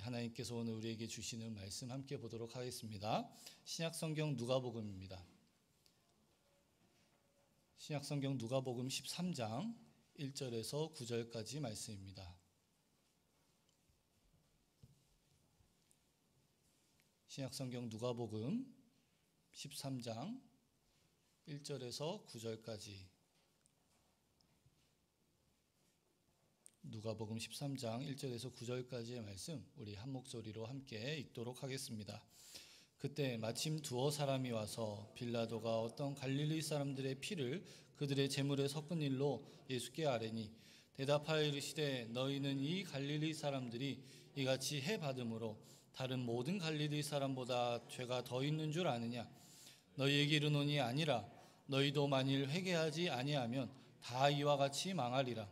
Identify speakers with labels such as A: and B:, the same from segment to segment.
A: 하나님께서 오늘 우리에게 주시는 말씀 함께 보도록 하겠습니다. 신약성경 누가복음입니다. 신약성경 누가복음 13장 1절에서 9절까지 말씀입니다. 신약성경 누가복음 13장 1절에서 9절까지 누가복음 13장 1절에서 9절까지의 말씀 우리 한 목소리로 함께 읽도록 하겠습니다. 그때 마침 두어 사람이 와서 빌라도가 어떤 갈릴리 사람들의 피를 그들의 제물에 섞은 일로 예수께 아뢰니 대답하여 이르시되 너희는 이 갈릴리 사람들이 이같이 해 받음으로 다른 모든 갈릴리 사람보다 죄가 더 있는 줄 아느냐? 너희에게 이르노니 아니라 너희도 만일 회개하지 아니하면 다 이와 같이 망하리라.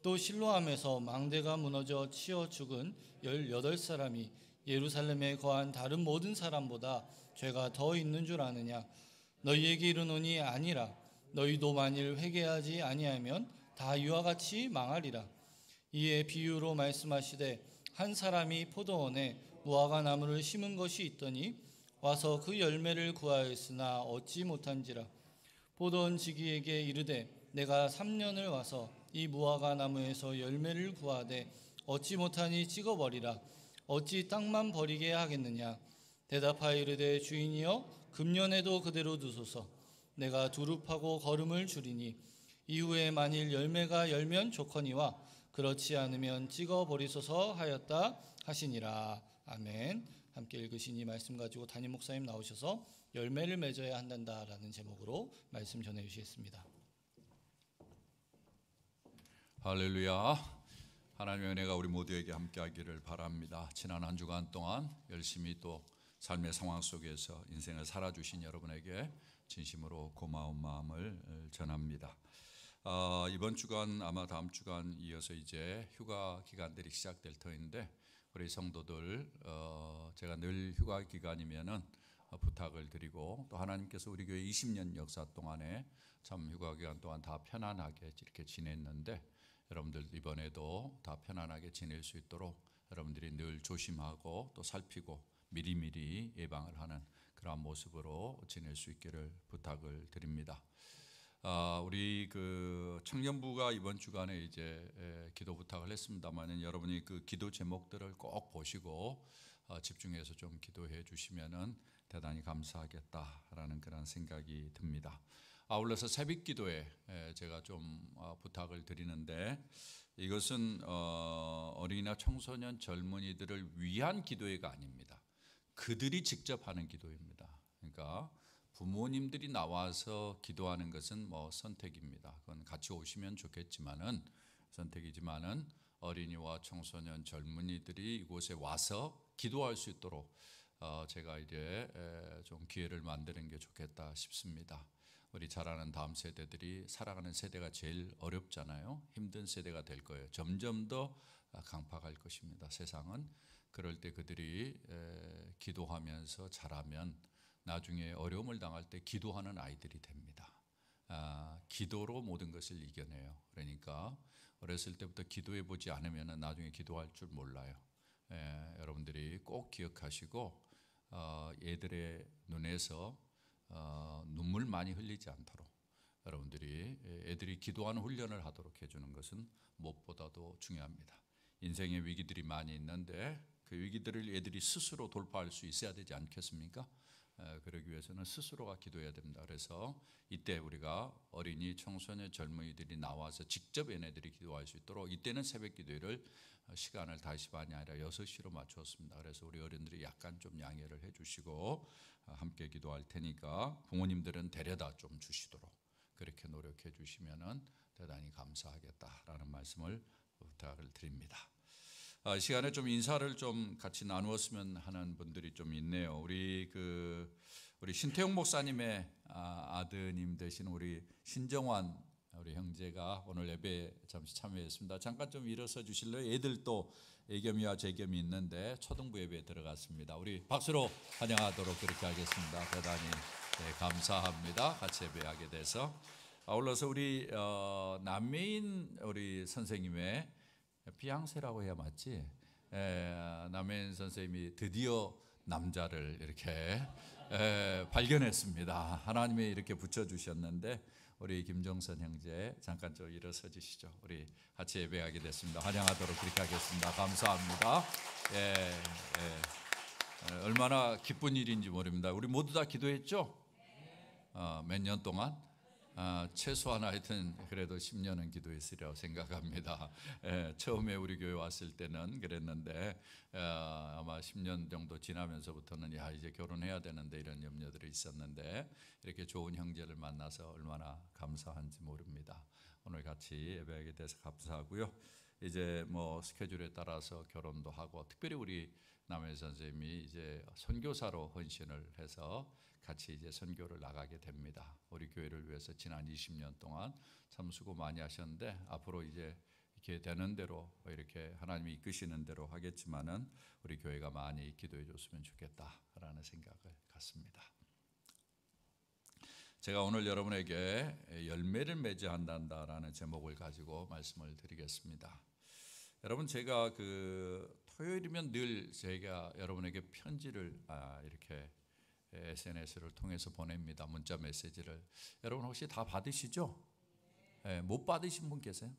A: 또 실로암에서 망대가 무너져 치어 죽은 18사람이 예루살렘에 거한 다른 모든 사람보다 죄가 더 있는 줄 아느냐? 너희에게 이르노니 아니라 너희도 만일 회개하지 아니하면 다 이와 같이 망하리라. 이에 비유로 말씀하시되 한 사람이 포도원에 무화과 나무를 심은 것이 있더니 와서 그 열매를 구하였으나 얻지 못한지라. 포도원 지기에게 이르되 내가 3년을 와서 이 무화과 나무에서 열매를 구하되 얻지 못하니 찍어버리라. 어찌 땅만 버리게 하겠느냐? 대답하여 이르되 주인이여 금년에도 그대로 두소서. 내가 두릅하고 거름을 주리니 이후에 만일 열매가 열면 좋거니와 그렇지 않으면 찍어버리소서 하였다 하시니라. 아멘. 함께 읽으신 이 말씀 가지고 담임 목사님 나오셔서 열매를 맺어야 한단다라는 제목으로 말씀 전해 주시겠습니다.
B: 할렐루야. 하나님의 은혜가 우리 모두에게 함께하기를 바랍니다. 지난 한 주간 동안 열심히 또 삶의 상황 속에서 인생을 살아주신 여러분에게 진심으로 고마운 마음을 전합니다. 이번 주간 아마 다음 주간 이어서 이제 휴가 기간들이 시작될 터인데 우리 성도들 제가 늘 휴가 기간이면은 부탁을 드리고 또 하나님께서 우리 교회 20년 역사 동안에 참 휴가 기간 동안 다 편안하게 이렇게 지냈는데 여러분들 이번에도 다 편안하게 지낼 수 있도록 여러분들이 늘 조심하고 또 살피고 미리미리 예방을 하는 그러한 모습으로 지낼 수 있기를 부탁을 드립니다. 우리 그 청년부가 이번 주간에 이제 기도 부탁을 했습니다만은 여러분이 그 기도 제목들을 꼭 보시고 집중해서 좀 기도해 주시면은 대단히 감사하겠다라는 그런 생각이 듭니다. 아울러서 새벽 기도에 제가 좀 부탁을 드리는데 이것은 어린이나 청소년 젊은이들을 위한 기도회가 아닙니다. 그들이 직접 하는 기도입니다. 그러니까 부모님들이 나와서 기도하는 것은 뭐 선택입니다. 그건 같이 오시면 좋겠지만은 선택이지만은 어린이와 청소년 젊은이들이 이곳에 와서 기도할 수 있도록 제가 이제 좀 기회를 만드는 게 좋겠다 싶습니다. 우리 자라는 다음 세대들이 살아가는 세대가 제일 어렵잖아요. 힘든 세대가 될 거예요. 점점 더 강팍할 것입니다. 세상은. 그럴 때 그들이 기도하면서 자라면 나중에 어려움을 당할 때 기도하는 아이들이 됩니다. 기도로 모든 것을 이겨내요. 그러니까 어렸을 때부터 기도해 보지 않으면 나중에 기도할 줄 몰라요. 여러분들이 꼭 기억하시고 애들의 눈에서 눈물 많이 흘리지 않도록 여러분들이 애들이 기도하는 훈련을 하도록 해주는 것은 무엇보다도 중요합니다. 인생의 위기들이 많이 있는데 그 위기들을 애들이 스스로 돌파할 수 있어야 되지 않겠습니까? 그러기 위해서는 스스로가 기도해야 됩니다. 그래서 이때 우리가 어린이, 청소년, 젊은이들이 나와서 직접 얘네들이 기도할 수 있도록 이때는 새벽 기도를 시간을 5시 반이 아니라 6시로 맞추었습니다. 그래서 우리 어른들이 약간 좀 양해를 해주시고 함께 기도할 테니까 부모님들은 데려다 좀 주시도록 그렇게 노력해 주시면은 대단히 감사하겠다라는 말씀을 부탁을 드립니다. 시간에 좀 인사를 좀 같이 나누었으면 하는 분들이 좀 있네요. 우리 신태용 목사님의 아드님 되신 우리 신정환 우리 형제가 오늘 예배에 잠시 참여했습니다. 잠깐 좀 일어서 주실래요? 애들도 애겸이와 재겸이 있는데 초등부 예배에 들어갔습니다. 우리 박수로 환영하도록 그렇게 하겠습니다. 대단히 감사합니다. 같이 예배하게 돼서. 아울러서 우리 남매인 우리 선생님의 비앙세라고 해야 맞지? 남혜인 선생님이 드디어 남자를 이렇게 발견했습니다. 하나님이 이렇게 붙여주셨는데 우리 김정선 형제 잠깐 좀 일어서 주시죠. 우리 같이 예배하게 됐습니다. 환영하도록 그렇게 하겠습니다. 감사합니다. 얼마나 기쁜 일인지 모릅니다. 우리 모두 다 기도했죠? 몇 년 동안? 최소한 하여튼 그래도 10년은 기도했으리라고 생각합니다. 처음에 우리 교회 왔을 때는 그랬는데 아마 10년 정도 지나면서부터는 이제 결혼해야 되는데 이런 염려들이 있었는데 이렇게 좋은 형제를 만나서 얼마나 감사한지 모릅니다. 오늘 같이 예배하게 돼서 감사하고요. 이제 뭐 스케줄에 따라서 결혼도 하고 특별히 우리 남혜 선생님이 이제 선교사로 헌신을 해서 같이 이제 선교를 나가게 됩니다. 우리 교회를 위해서 지난 20년 동안 참 수고 많이 하셨는데 앞으로 이제 이렇게 되는 대로 이렇게 하나님이 이끄시는 대로 하겠지만은 우리 교회가 많이 기도해 줬으면 좋겠다라는 생각을 갖습니다. 제가 오늘 여러분에게 열매를 맺어한다라는 제목을 가지고 말씀을 드리겠습니다. 여러분 제가 그 토요일이면 늘 제가 여러분에게 편지를 이렇게 SNS를 통해서 보냅니다. 문자 메시지를. 여러분 혹시 다 받으시죠? 못 받으신 분 계세요?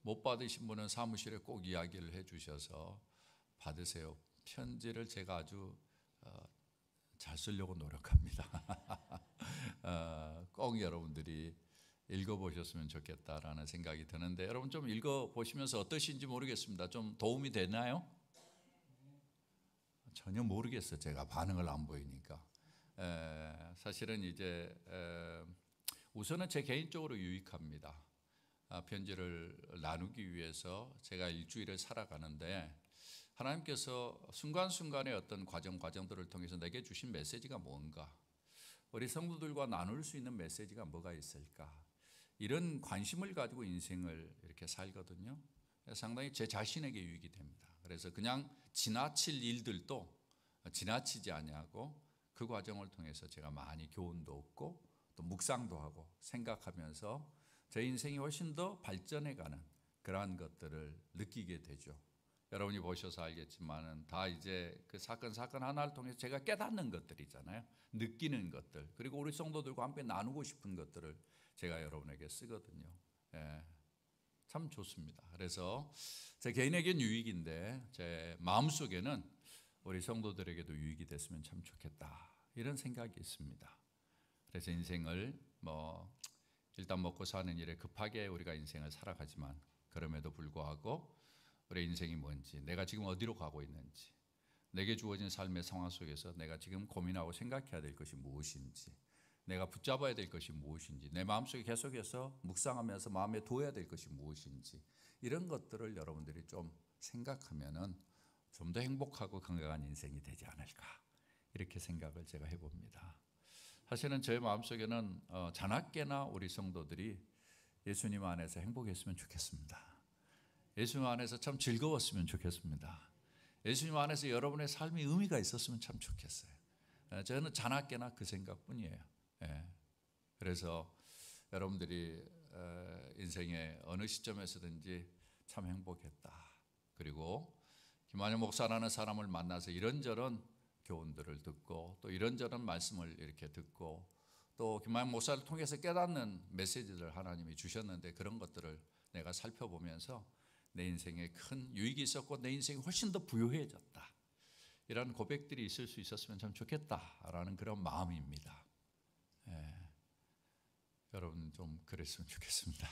B: 못 받으신 분은 사무실에 꼭 이야기를 해주셔서 받으세요. 편지를 제가 아주 잘 쓰려고 노력합니다. 꼭 여러분들이 읽어보셨으면 좋겠다라는 생각이 드는데 여러분 좀 읽어보시면서 어떠신지 모르겠습니다. 좀 도움이 되나요? 전혀 모르겠어요. 제가 반응을 안 보이니까. 사실은 이제 우선은 제 개인적으로 유익합니다. 편지를 나누기 위해서 제가 일주일을 살아가는데 하나님께서 순간순간의 어떤 과정들을 통해서 내게 주신 메시지가 뭔가, 우리 성도들과 나눌 수 있는 메시지가 뭐가 있을까, 이런 관심을 가지고 인생을 이렇게 살거든요. 상당히 제 자신에게 유익이 됩니다. 그래서 그냥 지나칠 일들도 지나치지 아니하고 그 과정을 통해서 제가 많이 교훈도 얻고 또 묵상도 하고 생각하면서 제 인생이 훨씬 더 발전해가는 그러한 것들을 느끼게 되죠. 여러분이 보셔서 알겠지만은 다 이제 그 사건 하나를 통해서 제가 깨닫는 것들이잖아요. 느끼는 것들, 그리고 우리 성도들과 함께 나누고 싶은 것들을 제가 여러분에게 쓰거든요. 참 좋습니다. 그래서 제 개인에게는 유익인데 제 마음속에는 우리 성도들에게도 유익이 됐으면 참 좋겠다, 이런 생각이 있습니다. 그래서 인생을 일단 먹고 사는 일에 급하게 우리가 인생을 살아가지만 그럼에도 불구하고 우리 인생이 뭔지, 내가 지금 어디로 가고 있는지, 내게 주어진 삶의 상황 속에서 내가 지금 고민하고 생각해야 될 것이 무엇인지, 내가 붙잡아야 될 것이 무엇인지, 내 마음속에 계속해서 묵상하면서 마음에 둬야 될 것이 무엇인지, 이런 것들을 여러분들이 좀 생각하면은 좀 더 행복하고 건강한 인생이 되지 않을까, 이렇게 생각을 제가 해봅니다. 사실은 제 마음속에는 자나깨나 우리 성도들이 예수님 안에서 행복했으면 좋겠습니다. 예수님 안에서 참 즐거웠으면 좋겠습니다. 예수님 안에서 여러분의 삶이 의미가 있었으면 참 좋겠어요. 저는 자나깨나 그 생각뿐이에요. 그래서 여러분들이 인생의 어느 시점에서든지 참 행복했다, 그리고 김한영 목사라는 사람을 만나서 이런저런 교훈들을 듣고 또 이런저런 말씀을 이렇게 듣고 또 김한영 목사를 통해서 깨닫는 메시지를 하나님이 주셨는데 그런 것들을 내가 살펴보면서 내 인생에 큰 유익이 있었고 내 인생이 훨씬 더 부유해졌다, 이런 고백들이 있을 수 있었으면 참 좋겠다라는 그런 마음입니다. 여러분 좀 그랬으면 좋겠습니다.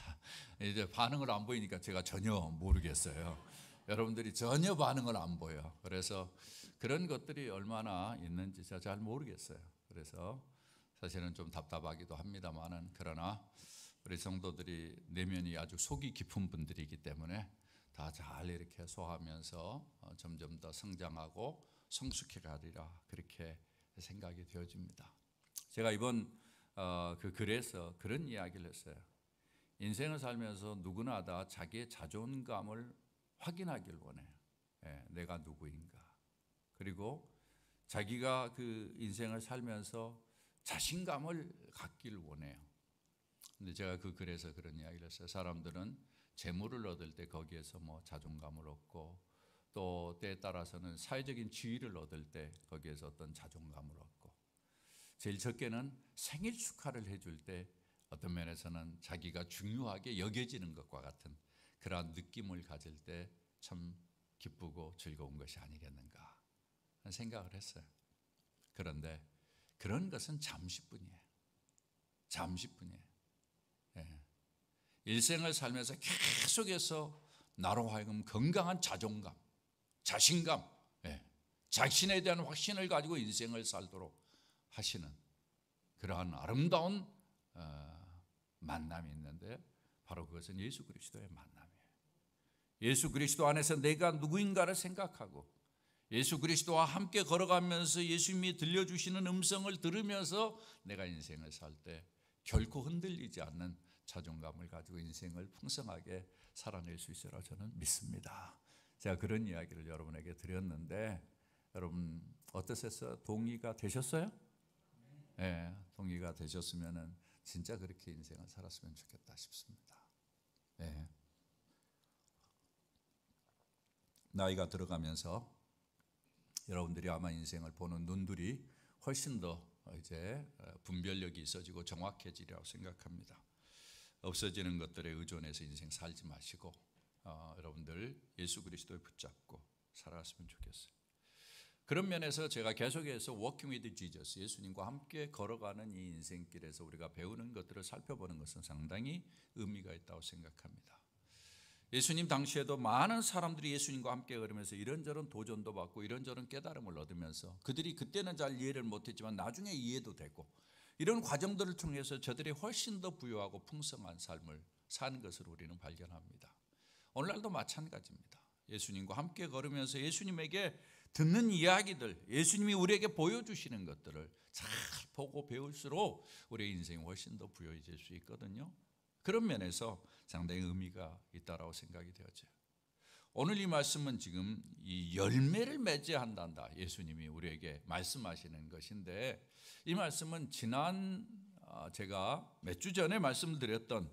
B: 이제 반응을 안 보이니까 제가 전혀 모르겠어요. 여러분들이 전혀 반응을 안 보여. 그래서 그런 것들이 얼마나 있는지 제가 잘 모르겠어요. 그래서 사실은 좀 답답하기도 합니다만은, 그러나 우리 성도들이 내면이 아주 속이 깊은 분들이기 때문에 다 잘 이렇게 소화하면서 점점 더 성장하고 성숙해 가리라, 그렇게 생각이 되어집니다. 제가 이번 그 글에서 그런 이야기를 했어요. 인생을 살면서 누구나 다 자기의 자존감을 확인하길 원해요. 내가 누구인가. 그리고 자기가 그 인생을 살면서 자신감을 갖길 원해요. 근데 제가 그 글에서 그런 이야기를 했어요. 사람들은 재물을 얻을 때 거기에서 뭐 자존감을 얻고, 또 때에 따라서는 사회적인 지위를 얻을 때 거기에서 어떤 자존감을 얻고, 제일 적게는 생일 축하를 해줄 때 어떤 면에서는 자기가 중요하게 여겨지는 것과 같은 그러한 느낌을 가질 때 참 기쁘고 즐거운 것이 아니겠는가 하는 생각을 했어요. 그런데 그런 것은 잠시뿐이에요. 잠시뿐이에요. 예. 일생을 살면서 계속해서 나로 하여금 건강한 자존감, 자신감, 예. 자신에 대한 확신을 가지고 인생을 살도록 하시는 그러한 아름다운 만남이 있는데, 바로 그것은 예수 그리스도의 만남이에요. 예수 그리스도 안에서 내가 누구인가를 생각하고, 예수 그리스도와 함께 걸어가면서 예수님이 들려주시는 음성을 들으면서 내가 인생을 살 때 결코 흔들리지 않는 자존감을 가지고 인생을 풍성하게 살아낼 수 있으리라 저는 믿습니다. 제가 그런 이야기를 여러분에게 드렸는데, 여러분 어떠셨어요? 동의가 되셨어요? 네, 동의가 되셨으면 진짜 그렇게 인생을 살았으면 좋겠다 싶습니다. 네. 나이가 들어가면서 여러분들이 아마 인생을 보는 눈들이 훨씬 더 이제 분별력이 있어지고 정확해지리라고 생각합니다. 없어지는 것들에 의존해서 인생 살지 마시고 여러분들 예수 그리스도에 붙잡고 살아갔으면 좋겠어요. 그런 면에서 제가 계속해서 Walking with Jesus, 예수님과 함께 걸어가는 이 인생길에서 우리가 배우는 것들을 살펴보는 것은 상당히 의미가 있다고 생각합니다. 예수님 당시에도 많은 사람들이 예수님과 함께 걸으면서 이런저런 도전도 받고 이런저런 깨달음을 얻으면서 그들이 그때는 잘 이해를 못했지만 나중에 이해도 되고, 이런 과정들을 통해서 저들이 훨씬 더 부유하고 풍성한 삶을 사는 것을 우리는 발견합니다. 오늘날도 마찬가지입니다. 예수님과 함께 걸으면서 예수님에게 듣는 이야기들, 예수님이 우리에게 보여주시는 것들을 잘 보고 배울수록 우리의 인생이 훨씬 더 부유해질 수 있거든요. 그런 면에서 상당히 의미가 있다라고 생각이 되어져요. 오늘 이 말씀은 지금 이 열매를 맺어야 한단다, 예수님이 우리에게 말씀하시는 것인데, 이 말씀은 지난 제가 몇 주 전에 말씀드렸던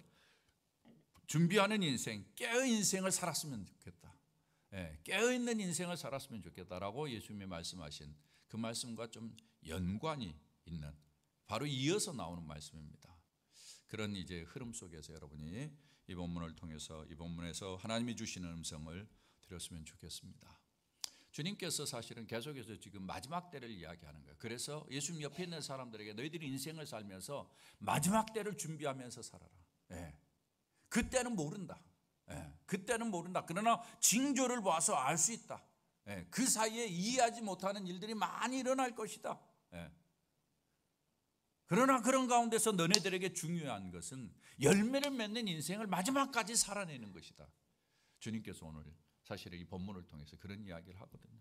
B: 준비하는 인생, 깨어 인생을 살았으면 좋겠다, 깨어있는 인생을 살았으면 좋겠다라고 예수님이 말씀하신 그 말씀과 좀 연관이 있는, 바로 이어서 나오는 말씀입니다. 그런 이제 흐름 속에서 여러분이 이 본문을 통해서, 이 본문에서 하나님이 주시는 음성을 들었으면 좋겠습니다. 주님께서 사실은 계속해서 지금 마지막 때를 이야기하는 거예요. 그래서 예수님 옆에 있는 사람들에게 너희들이 인생을 살면서 마지막 때를 준비하면서 살아라. 그때는 모른다. 그때는 모른다. 그러나 징조를 봐서 알 수 있다. 그 사이에 이해하지 못하는 일들이 많이 일어날 것이다. 그러나 그런 가운데서 너네들에게 중요한 것은 열매를 맺는 인생을 마지막까지 살아내는 것이다. 주님께서 오늘 사실 이 본문을 통해서 그런 이야기를 하거든요.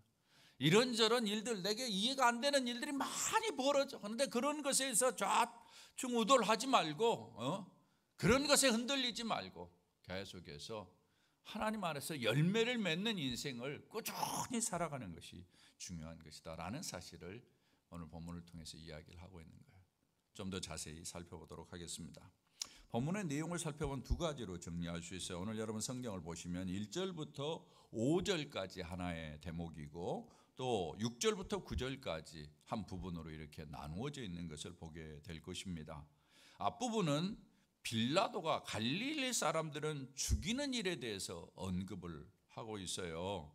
B: 이런저런 일들, 내게 이해가 안 되는 일들이 많이 벌어져. 그런데 그런 것에서 좌충우돌하지 말고, 그런 것에 흔들리지 말고 계속해서 하나님 안에서 열매를 맺는 인생을 꾸준히 살아가는 것이 중요한 것이다 라는 사실을 오늘 본문을 통해서 이야기를 하고 있는 거예요. 좀 더 자세히 살펴보도록 하겠습니다. 본문의 내용을 살펴본 두 가지로 정리할 수 있어요. 오늘 여러분 성경을 보시면 1절부터 5절까지 하나의 대목이고, 또 6절부터 9절까지 한 부분으로 이렇게 나누어져 있는 것을 보게 될 것입니다. 앞부분은 빌라도가 갈릴리 사람들은 죽이는 일에 대해서 언급을 하고 있어요.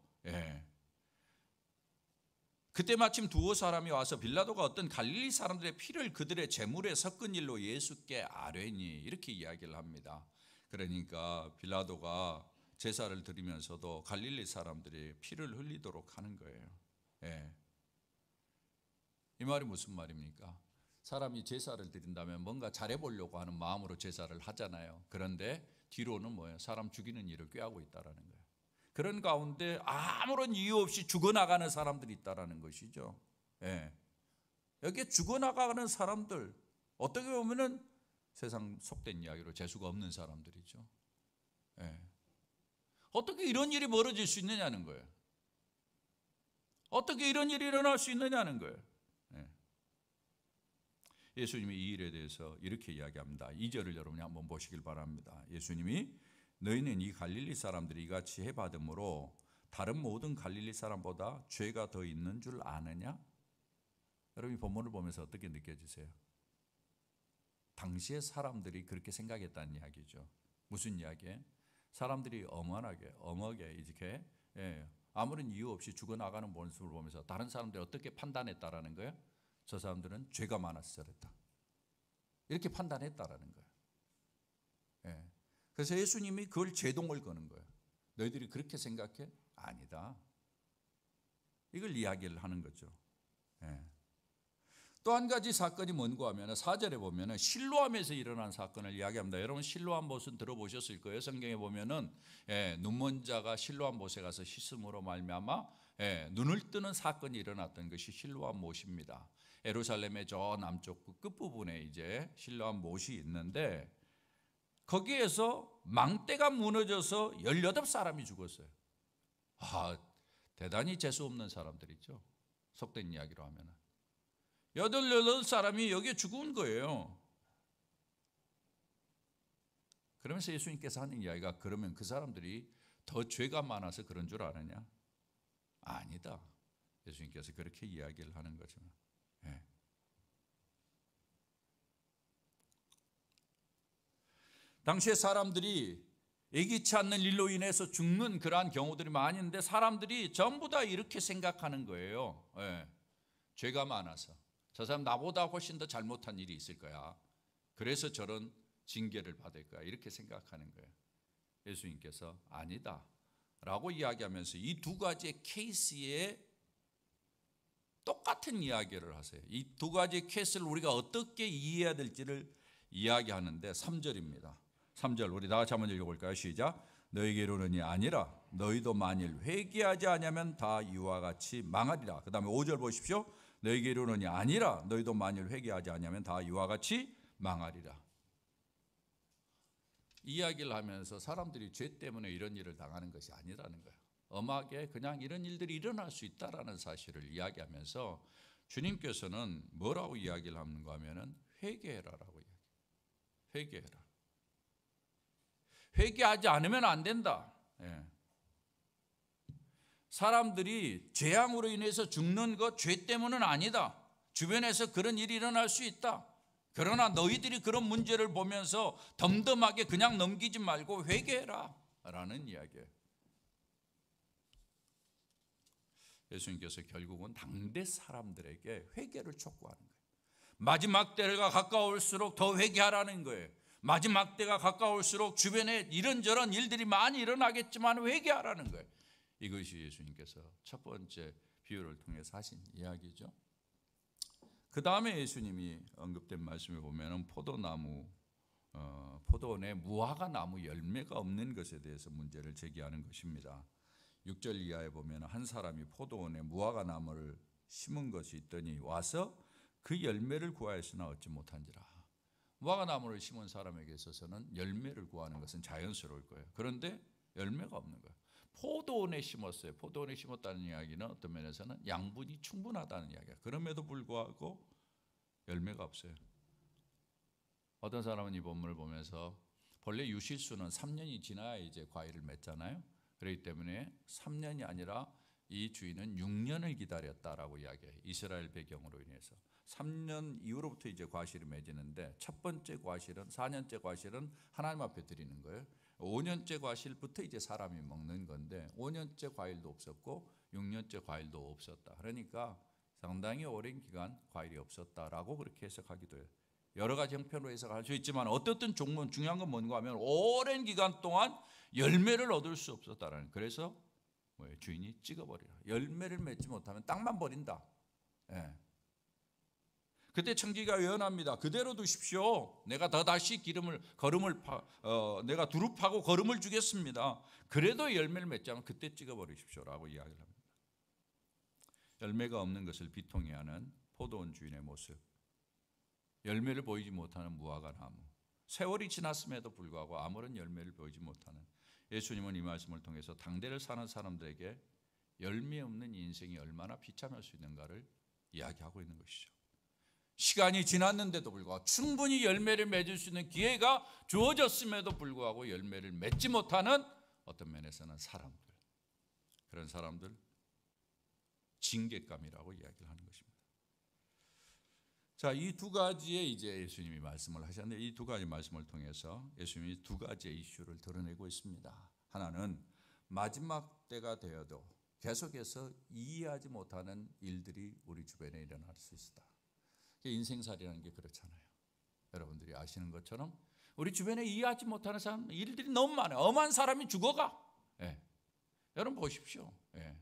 B: 그때 마침 두어 사람이 와서 빌라도가 어떤 갈릴리 사람들의 피를 그들의 제물에 섞은 일로 예수께 아뢰니, 이렇게 이야기를 합니다. 그러니까 빌라도가 제사를 드리면서도 갈릴리 사람들이 피를 흘리도록 하는 거예요. 이 말이 무슨 말입니까? 사람이 제사를 드린다면 뭔가 잘해보려고 하는 마음으로 제사를 하잖아요. 그런데 뒤로는 뭐예요? 사람 죽이는 일을 꾀하고 있다라는 거예요. 그런 가운데 아무런 이유 없이 죽어나가는 사람들이 있다라는 것이죠. 여기에 죽어나가는 사람들, 어떻게 보면은 세상 속된 이야기로 재수가 없는 사람들이죠. 어떻게 이런 일이 벌어질 수 있느냐는 거예요. 어떻게 이런 일이 일어날 수 있느냐는 거예요. 예수님이 이 일에 대해서 이렇게 이야기합니다. 2절을 여러분이 한번 보시길 바랍니다. 예수님이 너희는 이 갈릴리 사람들이 이같이 해받음으로 다른 모든 갈릴리 사람보다 죄가 더 있는 줄 아느냐? 여러분 이 본문을 보면서 어떻게 느껴지세요? 당시의 사람들이 그렇게 생각했다는 이야기죠. 무슨 이야기에? 사람들이 엄하게 이렇게 아무런 이유 없이 죽어나가는 모습을 보면서 다른 사람들이 어떻게 판단했다라는 거예요? 저 사람들은 죄가 많아서 저랬다. 이렇게 판단했다라는 거예요. 그래서 예수님이 그걸 제동을 거는 거예요. 너희들이 그렇게 생각해? 아니다. 이걸 이야기를 하는 거죠. 또 한 가지 사건이 뭔가 하면 4절에 보면 실로암에서 일어난 사건을 이야기합니다. 여러분 실로암 못은 들어보셨을 거예요. 성경에 보면은 눈먼 자가 실로암 못에 가서 씻음으로 말미암아 눈을 뜨는 사건이 일어났던 것이 실로암 못입니다. 예루살렘의 저 남쪽 끝부분에 이제 실로암 못이 있는데 거기에서 망대가 무너져서 18사람이 죽었어요. 대단히 재수 없는 사람들이죠. 속된 이야기로 하면 18사람이 여기에 죽은 거예요. 그러면서 예수님께서 하는 이야기가 그러면 그 사람들이 더 죄가 많아서 그런 줄 아느냐? 아니다. 예수님께서 그렇게 이야기를 하는 거죠. 당시에 사람들이 예기치 않는 일로 인해서 죽는 그러한 경우들이 많이 있는데 사람들이 전부 다 이렇게 생각하는 거예요. 죄가 많아서 저 사람 나보다 훨씬 더 잘못한 일이 있을 거야. 그래서 저런 징계를 받을 거야. 이렇게 생각하는 거예요. 예수님께서 아니다 라고 이야기하면서 이 두 가지의 케이스에 똑같은 이야기를 하세요. 이 두 가지 케이스를 우리가 어떻게 이해해야 될지를 이야기하는데 3절입니다. 3절 우리 다 같이 한번 읽어볼까요? 시작. 너에게 이르노니 아니라 너희도 만일 회개하지 아니하면 다 이와 같이 망하리라. 그 다음에 5절 보십시오. 너에게 이르노니 아니라 너희도 만일 회개하지 아니하면 다 이와 같이 망하리라. 이야기를 하면서 사람들이 죄 때문에 이런 일을 당하는 것이 아니라는 거예요. 엄하게 그냥 이런 일들이 일어날 수 있다라는 사실을 이야기하면서 주님께서는 뭐라고 이야기를 하는가 하면은 회개해라라고 이야기해요. 회개해라. 회개하지 않으면 안 된다. 사람들이 재앙으로 인해서 죽는 것 죄 때문은 아니다. 주변에서 그런 일이 일어날 수 있다. 그러나 너희들이 그런 문제를 보면서 덤덤하게 그냥 넘기지 말고 회개해라 라는 이야기예요. 예수님께서 결국은 당대 사람들에게 회개를 촉구하는 거예요. 마지막 때가 가까울수록 더 회개하라는 거예요. 마지막 때가 가까울수록 주변에 이런저런 일들이 많이 일어나겠지만 회개하라는 거예요. 이것이 예수님께서 첫 번째 비유를 통해서 하신 이야기죠. 그 다음에 예수님이 언급된 말씀을 보면 포도원에 무화과 나무 열매가 없는 것에 대해서 문제를 제기하는 것입니다. 6절 이하에 보면 한 사람이 포도원에 무화과 나무를 심은 것이 있더니 와서 그 열매를 구하였으나 얻지 못한지라. 무화과 나무를 심은 사람에게 있어서는 열매를 구하는 것은 자연스러울 거예요. 그런데 열매가 없는 거예요. 포도원에 심었어요. 포도원에 심었다는 이야기는 어떤 면에서는 양분이 충분하다는 이야기예요. 그럼에도 불구하고 열매가 없어요. 어떤 사람은 이 본문을 보면서 본래 유실수는 3년이 지나야 이제 과일을 맺잖아요. 그렇기 때문에 3년이 아니라 이 주인은 6년을 기다렸다라고 이야기해요. 이스라엘 배경으로 인해서 3년 이후로부터 이제 과실이 맺히는데 첫 번째 과실은 4년째 과실은 하나님 앞에 드리는 거예요. 5년째 과실부터 이제 사람이 먹는 건데 5년째 과일도 없었고 6년째 과일도 없었다. 그러니까 상당히 오랜 기간 과일이 없었다라고 그렇게 해석하기도 해요. 여러 가지 형편으로 해석할 수 있지만 어떻든 중요한 건 뭔가 하면 오랜 기간 동안 열매를 얻을 수 없었다라는. 그래서 주인이 찍어버리라. 열매를 맺지 못하면 땅만 버린다. 그때 청지기가 예언합니다. 그대로 두십시오. 내가 다시 내가 두릅하고 거름을 주겠습니다. 그래도 열매를 맺지 않으면 그때 찍어버리십시오라고 이야기를 합니다. 열매가 없는 것을 비통해야 하는 포도원 주인의 모습. 열매를 보이지 못하는 무화과 나무. 세월이 지났음에도 불구하고 아무런 열매를 보이지 못하는. 예수님은 이 말씀을 통해서 당대를 사는 사람들에게 열매 없는 인생이 얼마나 비참할 수 있는가를 이야기하고 있는 것이죠. 시간이 지났는데도 불구하고 충분히 열매를 맺을 수 있는 기회가 주어졌음에도 불구하고 열매를 맺지 못하는 어떤 면에서는 사람들, 그런 사람들 징계감이라고 이야기를 하는 것입니다. 자, 이 두 가지의 이제 예수님이 말씀을 하셨는데, 이 두 가지 말씀을 통해서 예수님이 두 가지의 이슈를 드러내고 있습니다. 하나는 마지막 때가 되어도 계속해서 이해하지 못하는 일들이 우리 주변에 일어날 수 있다. 인생살이라는 게 그렇잖아요. 여러분들이 아시는 것처럼 우리 주변에 이해하지 못하는 사람, 일들이 너무 많아요. 엄한 사람이 죽어가. 예. 여러분 보십시오. 예.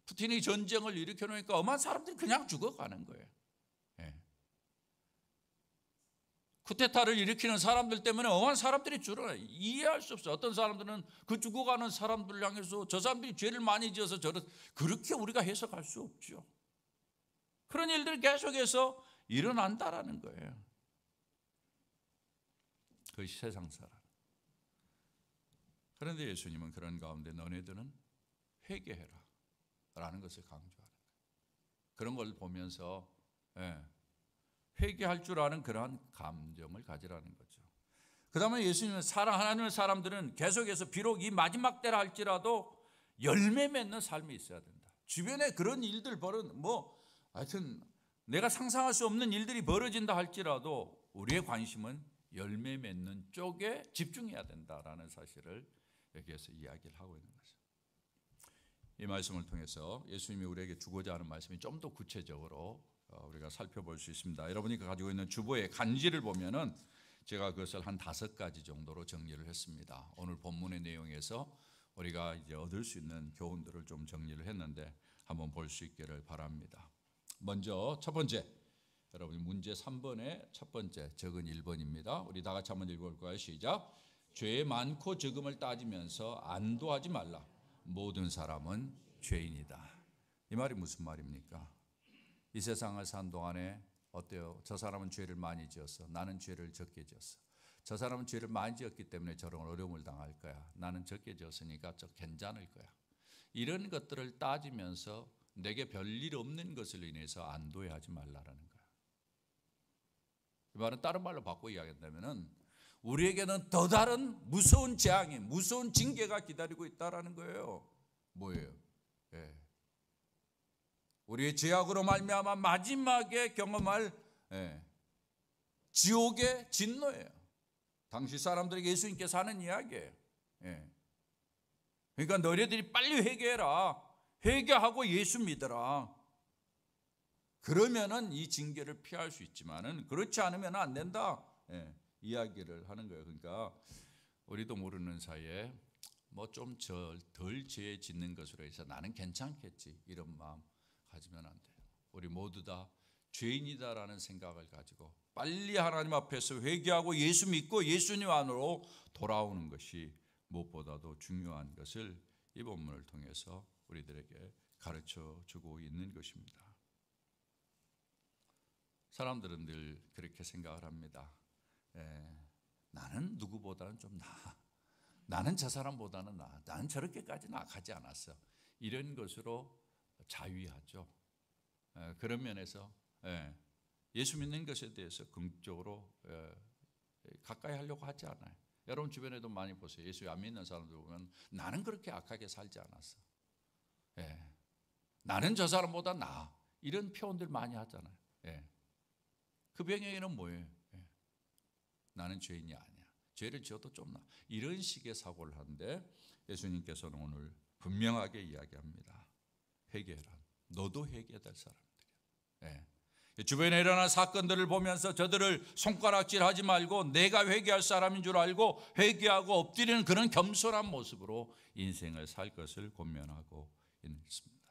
B: 푸틴이 전쟁을 일으켜 놓으니까 엄한 사람들이 그냥 죽어가는 거예요. 예. 쿠데타를 일으키는 사람들 때문에 엄한 사람들이 줄어요. 이해할 수 없어요. 어떤 사람들은 그 죽어가는 사람들을 향해서 저 사람들이 죄를 많이 지어서 그렇게 우리가 해석할 수 없죠. 그런 일들이 계속해서 일어난다라는 거예요. 그것이 세상 사람. 그런데 예수님은 그런 가운데 너네들은 회개해라 라는 것을 강조하는 거예요. 그런 걸 보면서 회개할 줄 아는 그러한 감정을 가지라는 거죠. 그 다음에 예수님은 하나님의 사람들은 계속해서 비록 이 마지막 때라 할지라도 열매 맺는 삶이 있어야 된다. 주변에 그런 일들 하여튼 내가 상상할 수 없는 일들이 벌어진다 할지라도 우리의 관심은 열매 맺는 쪽에 집중해야 된다라는 사실을 여기에서 이야기를 하고 있는 거죠. 이 말씀을 통해서 예수님이 우리에게 주고자 하는 말씀이 좀 더 구체적으로 우리가 살펴볼 수 있습니다. 여러분이 가지고 있는 주보의 간지를 보면은 제가 그것을 한 5가지 정도로 정리를 했습니다. 오늘 본문의 내용에서 우리가 이제 얻을 수 있는 교훈들을 좀 정리를 했는데 한번 볼 수 있기를 바랍니다. 먼저 첫 번째, 여러분 문제 3번의 첫 번째, 적은 1번입니다. 우리 다 같이 한번 읽어볼까요? 시작. 죄 많고 적음을 따지면서 안도하지 말라. 모든 사람은 죄인이다. 이 말이 무슨 말입니까? 이 세상을 산 동안에 어때요? 저 사람은 죄를 많이 지었어. 나는 죄를 적게 지었어. 저 사람은 죄를 많이 지었기 때문에 저런 어려움을 당할 거야. 나는 적게 지었으니까 저 괜찮을 거야. 이런 것들을 따지면서 내게 별일 없는 것을 인해서 안도해하지 말라라는 거야. 이 말은 다른 말로 바꿔 이야기한다면은 우리에게는 더 다른 무서운 재앙이, 무서운 징계가 기다리고 있다라는 거예요. 뭐예요? 우리의 죄악으로 말미암아 마지막에 경험할 지옥의 진노예요. 당시 사람들에게 예수님께서 하는 이야기예요. 그러니까 너희들이 빨리 회개해라. 회개하고 예수 믿어라. 그러면은 이 징계를 피할 수 있지만은 그렇지 않으면 안 된다. 이야기를 하는 거예요. 그러니까 우리도 모르는 사이에 뭐 좀 덜 죄 짓는 것으로 해서 나는 괜찮겠지 이런 마음 가지면 안 돼요. 우리 모두 다 죄인이다라는 생각을 가지고 빨리 하나님 앞에서 회개하고 예수 믿고 예수님 안으로 돌아오는 것이 무엇보다도 중요한 것을 이 본문을 통해서 우리들에게 가르쳐 주고 있는 것입니다. 사람들은 늘 그렇게 생각을 합니다. 나는 누구보다는 좀 나아. 나는 저 사람보다는 나아. 나는 저렇게까지는 악하지 않았어. 이런 것으로 자위하죠. 그런 면에서 예수 믿는 것에 대해서 긍정적으로 가까이 하려고 하지 않아요. 여러분 주변에도 많이 보세요. 예수 안 믿는 사람들 보면 나는 그렇게 악하게 살지 않았어. 나는 저 사람보다 나아. 이런 표현들 많이 하잖아요. 그 배경에는 뭐예요? 나는 죄인이 아니야. 죄를 지어도 좀 나. 이런 식의 사고를 하는데 예수님께서는 오늘 분명하게 이야기합니다. 회개해라. 너도 회개해야 될 사람들이야. 주변에 일어난 사건들을 보면서 저들을 손가락질하지 말고 내가 회개할 사람인 줄 알고 회개하고 엎드리는 그런 겸손한 모습으로 인생을 살 것을 권면하고 있습니다.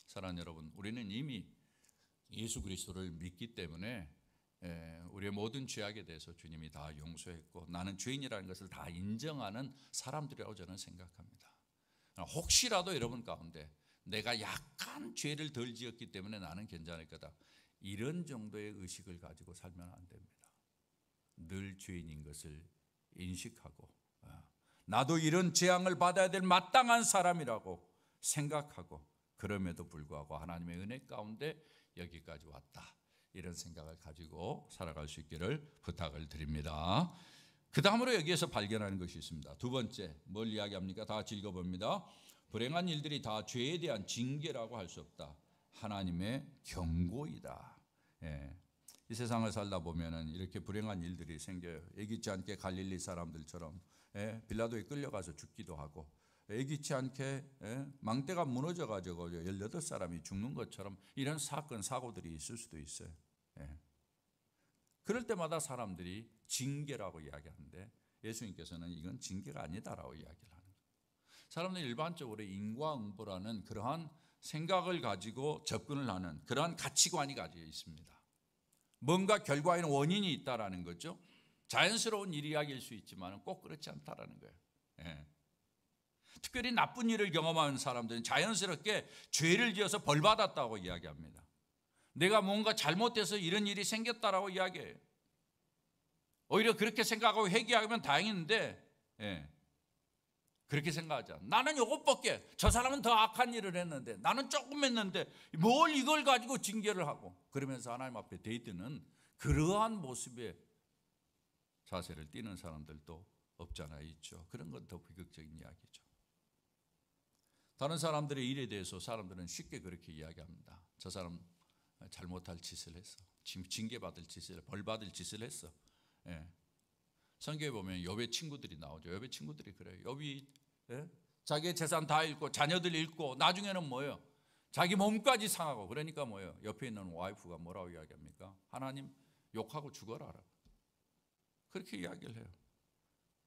B: 사랑하는 여러분, 우리는 이미 예수 그리스도를 믿기 때문에 우리의 모든 죄악에 대해서 주님이 다 용서했고 나는 죄인이라는 것을 다 인정하는 사람들이라고 저는 생각합니다. 혹시라도 여러분 가운데 내가 약간 죄를 덜 지었기 때문에 나는 괜찮을 거다. 이런 정도의 의식을 가지고 살면 안 됩니다. 늘 죄인인 것을 인식하고 나도 이런 재앙을 받아야 될 마땅한 사람이라고 생각하고 그럼에도 불구하고 하나님의 은혜 가운데 여기까지 왔다. 이런 생각을 가지고 살아갈 수 있기를 부탁을 드립니다. 그 다음으로 여기에서 발견하는 것이 있습니다. 두 번째, 뭘 이야기합니까? 다 같이 읽어봅니다. 불행한 일들이 다 죄에 대한 징계라고 할 수 없다. 하나님의 경고이다. 이 세상을 살다 보면은 이렇게 불행한 일들이 생겨요. 예기치 않게 갈릴리 사람들처럼 빌라도에 끌려가서 죽기도 하고, 예기치 않게 망대가 무너져가지고 18사람이 죽는 것처럼 이런 사건 사고들이 있을 수도 있어요. 그럴 때마다 사람들이 징계라고 이야기하는데 예수님께서는 이건 징계가 아니다라고 이야기를 하는 거예요. 사람들이 일반적으로 인과응보라는 그러한 생각을 가지고 접근을 하는 그러한 가치관이 가지고 있습니다. 뭔가 결과에는 원인이 있다라는 거죠. 자연스러운 일 이야기일 수 있지만 꼭 그렇지 않다라는 거예요. 특별히 나쁜 일을 경험하는 사람들은 자연스럽게 죄를 지어서 벌받았다고 이야기합니다. 내가 뭔가 잘못돼서 이런 일이 생겼다라고 이야기해요. 오히려 그렇게 생각하고 회개하면 다행인데 그렇게 생각하지 않아. 나는 이것밖에, 저 사람은 더 악한 일을 했는데, 나는 조금 했는데 뭘 이걸 가지고 징계를 하고, 그러면서 하나님 앞에 대드는 그러한 모습의 자세를 띠는 사람들도 없잖아 있죠. 그런 건 더 비극적인 이야기죠. 다른 사람들의 일에 대해서 사람들은 쉽게 그렇게 이야기합니다. 저 사람 잘못할 짓을 했어. 징계받을 짓을, 벌받을 짓을 했어. 성경에 보면 욥의 친구들이 나오죠. 욥의 친구들이 그래요. 욥이 자기의 재산 다 잃고 자녀들 잃고 나중에는 뭐예요? 자기 몸까지 상하고, 그러니까 뭐예요? 옆에 있는 와이프가 뭐라고 이야기합니까? 하나님 욕하고 죽어라. 그렇게 이야기를 해요.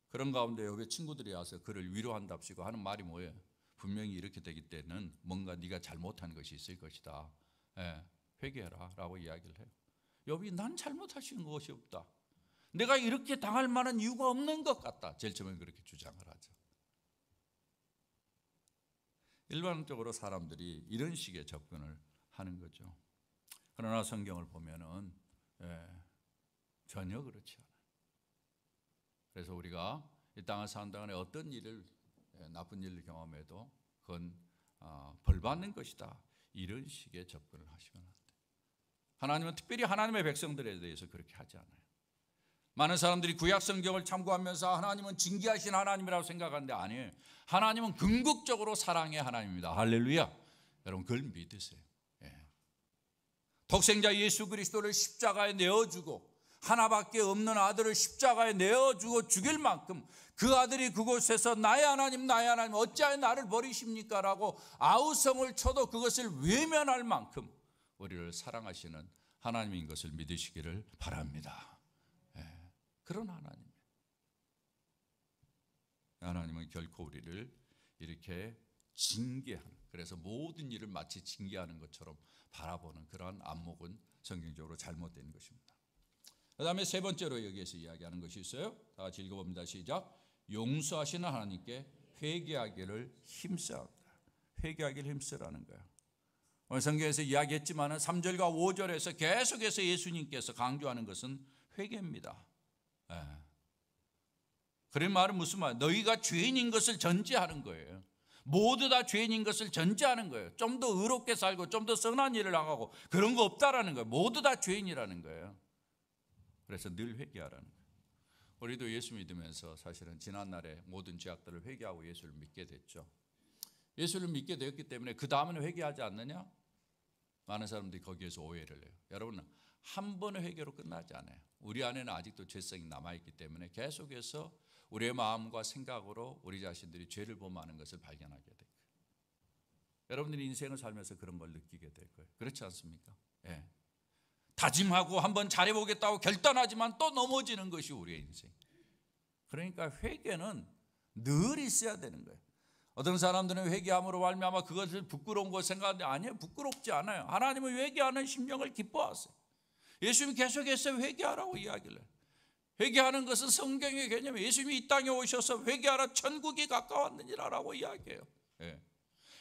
B: 그런 가운데 욥의 친구들이 와서 그를 위로한답시고 하는 말이 뭐예요? 분명히 이렇게 되기 때는 뭔가 네가 잘못한 것이 있을 것이다. 회개해라 라고 이야기를 해요. 욥이 난 잘못하신 것이 없다. 내가 이렇게 당할 만한 이유가 없는 것 같다. 제일 처음에 그렇게 주장을 하죠. 일반적으로 사람들이 이런 식의 접근을 하는 거죠. 그러나 성경을 보면은 전혀 그렇지 않아요. 그래서 우리가 이 땅을 사는 동안에 어떤 일을, 나쁜 일을 경험해도 그건 벌받는 것이다. 이런 식의 접근을 하시면 안 돼요. 하나님은 특별히 하나님의 백성들에 대해서 그렇게 하지 않아요. 많은 사람들이 구약 성경을 참고하면서 하나님은 징계하신 하나님이라고 생각하는데 아니에요. 하나님은 궁극적으로 사랑의 하나님입니다. 할렐루야. 여러분 그걸 믿으세요. 독생자 예수 그리스도를 십자가에 내어주고 하나밖에 없는 아들을 십자가에 내어주고 죽일 만큼 그 아들이 그곳에서 나의 하나님 나의 하나님 어찌하여 나를 버리십니까? 라고 아우성을 쳐도 그것을 외면할 만큼 우리를 사랑하시는 하나님인 것을 믿으시기를 바랍니다. 그런 하나님이에요. 하나님은 결코 우리를 이렇게 징계하는, 그래서 모든 일을 마치 징계하는 것처럼 바라보는 그러한 안목은 성경적으로 잘못된 것입니다. 그 다음에 세 번째로 여기에서 이야기하는 것이 있어요. 다 같이 읽어봅니다. 시작. 용서하시는 하나님께 회개하기를 힘써라. 회개하기를 힘쓰라는 거예요. 오늘 성경에서 이야기했지만 3절과 5절에서 계속해서 예수님께서 강조하는 것은 회개입니다. 그런 말은 무슨 말? 너희가 죄인인 것을 전제하는 거예요. 모두 다 죄인인 것을 전제하는 거예요. 좀 더 의롭게 살고 좀 더 선한 일을 하고 그런 거 없다라는 거예요. 모두 다 죄인이라는 거예요. 그래서 늘 회개하라는 거예요. 우리도 예수 믿으면서 사실은 지난날에 모든 죄악들을 회개하고 예수를 믿게 됐죠. 예수를 믿게 되었기 때문에 그 다음에는 회개하지 않느냐? 많은 사람들이 거기에서 오해를 해요. 여러분, 한 번의 회개로 끝나지 않아요. 우리 안에는 아직도 죄성이 남아있기 때문에 계속해서 우리의 마음과 생각으로 우리 자신들이 죄를 범하는 것을 발견하게 될 거예요. 여러분들이 인생을 살면서 그런 걸 느끼게 될 거예요. 그렇지 않습니까? 다짐하고 한번 잘해보겠다고 결단하지만 또 넘어지는 것이 우리의 인생. 그러니까 회개는 늘 있어야 되는 거예요. 어떤 사람들은 회개함으로 말미암아 그것을 부끄러운 것 생각하는데 아니에요. 부끄럽지 않아요. 하나님은 회개하는 심령을 기뻐하세요. 예수님이 계속해서 회개하라고 이야기를 해요. 회개하는 것은 성경의 개념이에요. 예수님이 이 땅에 오셔서 회개하라 천국이 가까웠느니라라고 이야기해요.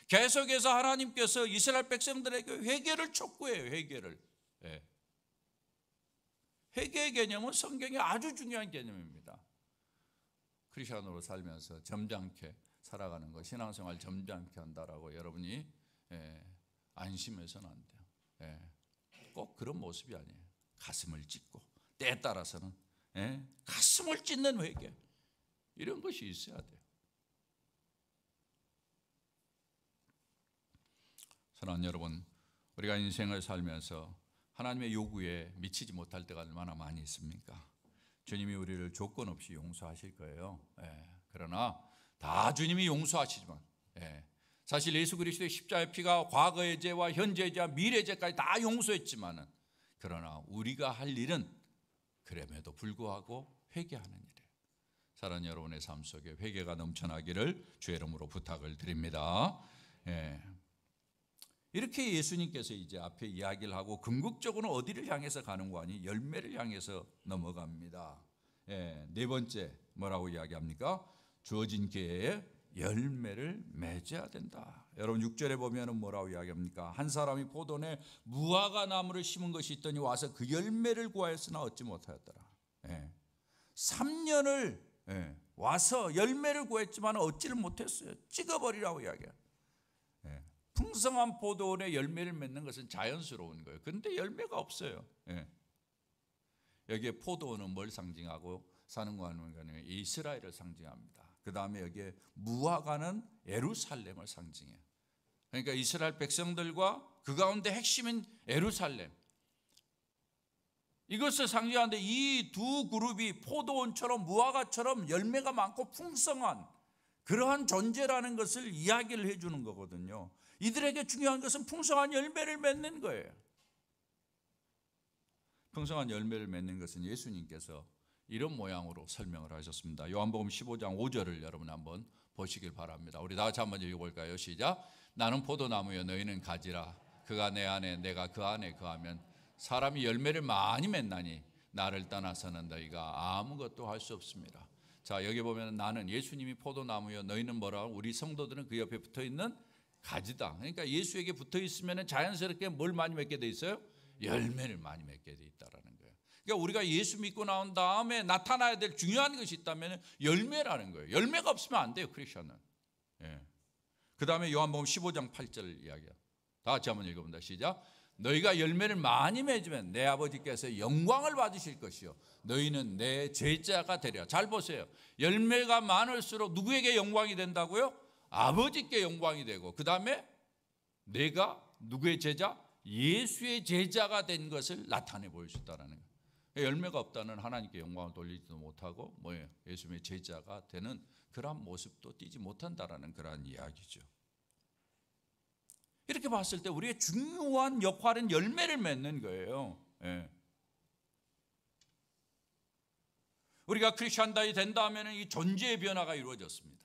B: 계속해서 하나님께서 이스라엘 백성들에게 회개를 촉구해요. 회개를. 회개의 개념은 성경의 아주 중요한 개념입니다. 크리스천으로 살면서 점잖게 살아가는 것, 신앙생활 점잖게 한다라고 여러분이 안심해서는 안 돼요. 꼭 그런 모습이 아니에요. 가슴을 찢고 때에 따라서는 가슴을 찢는 회개, 이런 것이 있어야 돼요. 사랑하는 여러분, 우리가 인생을 살면서 하나님의 요구에 미치지 못할 때가 얼마나 많이 있습니까? 주님이 우리를 조건 없이 용서하실 거예요. 그러나 다 주님이 용서하시지만, 사실 예수 그리스도의 십자가의 피가 과거의 죄와 현재의 죄와 미래의 죄까지 다 용서했지만은, 그러나 우리가 할 일은 그럼에도 불구하고 회개하는 일이에요. 사랑하는 여러분의 삶 속에 회개가 넘쳐나기를 주의 이름으로 부탁을 드립니다. 이렇게 예수님께서 이제 앞에 이야기를 하고 궁극적으로 어디를 향해서 가는 거 아니? 열매를 향해서 넘어갑니다. 네 번째 뭐라고 이야기합니까? 주어진 기회에 열매를 맺어야 된다. 여러분 6절에 보면은 뭐라고 이야기합니까? 한 사람이 포도원에 무화과 나무를 심은 것이 있더니 와서 그 열매를 구하였으나 얻지 못하였더라. 3년을 와서 열매를 구했지만 얻지를 못했어요. 찍어버리라고 이야기해요. 풍성한 포도원에 열매를 맺는 것은 자연스러운 거예요. 그런데 열매가 없어요. 여기에 포도원은 뭘 상징하고 사는 거 하는 이스라엘을 상징합니다. 그 다음에 여기에 무화과는 예루살렘을 상징해요. 그러니까 이스라엘 백성들과 그 가운데 핵심인 예루살렘, 이것을 상징하는데 이 두 그룹이 포도원처럼 무화과처럼 열매가 많고 풍성한 그러한 존재라는 것을 이야기를 해주는 거거든요. 이들에게 중요한 것은 풍성한 열매를 맺는 거예요. 풍성한 열매를 맺는 것은 예수님께서 이런 모양으로 설명을 하셨습니다. 요한복음 15장 5절을 여러분 한번 보시길 바랍니다. 우리 다 같이 한번 읽어볼까요? 시작. 나는 포도나무여 너희는 가지라. 그가 내 안에 내가 그 안에 거하면 사람이 열매를 많이 맺나니 나를 떠나서는 너희가 아무것도 할 수 없습니다. 자, 여기 보면 나는 예수님이 포도나무여 너희는 뭐라고? 우리 성도들은 그 옆에 붙어있는 가지다. 그러니까 예수에게 붙어있으면 자연스럽게 뭘 많이 맺게 돼 있어요? 열매를 많이 맺게 돼 있다라는 거예요. 그러니까 우리가 예수 믿고 나온 다음에 나타나야 될 중요한 것이 있다면 열매라는 거예요. 열매가 없으면 안 돼요, 크리스천은. 그 다음에 요한복음 15장 8절 이야기야. 다 같이 한번 읽어본다. 시작. 너희가 열매를 많이 맺으면 내 아버지께서 영광을 받으실 것이요 너희는 내 제자가 되리라. 잘 보세요. 열매가 많을수록 누구에게 영광이 된다고요? 아버지께 영광이 되고, 그 다음에 내가 누구의 제자? 예수의 제자가 된 것을 나타내 보여줬다는 거예요. 열매가 없다는 하나님께 영광을 돌리지도 못하고 뭐예요? 예수의 제자가 되는 그러한 모습도 띄지 못한다라는 그러한 이야기죠. 이렇게 봤을 때 우리의 중요한 역할은 열매를 맺는 거예요. 우리가 크리스천다이 된다 하면 이 존재의 변화가 이루어졌습니다.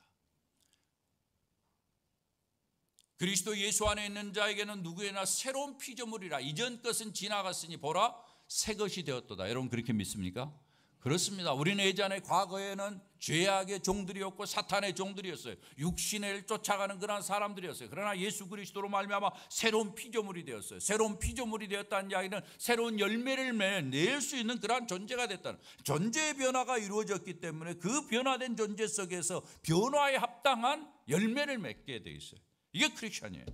B: 그리스도 예수 안에 있는 자에게는 누구에나 새로운 피조물이라. 이전 것은 지나갔으니 보라 새 것이 되었도다. 여러분 그렇게 믿습니까? 그렇습니다. 우리는 예전에 과거에는 죄악의 종들이었고 사탄의 종들이었어요. 육신을 쫓아가는 그런 사람들이었어요. 그러나 예수 그리스도로 말미암아 새로운 피조물이 되었어요. 새로운 피조물이 되었다는 이야기는 새로운 열매를 낼 수 있는 그러한 존재가 됐다는, 존재의 변화가 이루어졌기 때문에 그 변화된 존재 속에서 변화에 합당한 열매를 맺게 돼 있어요. 이게 크리스천이에요.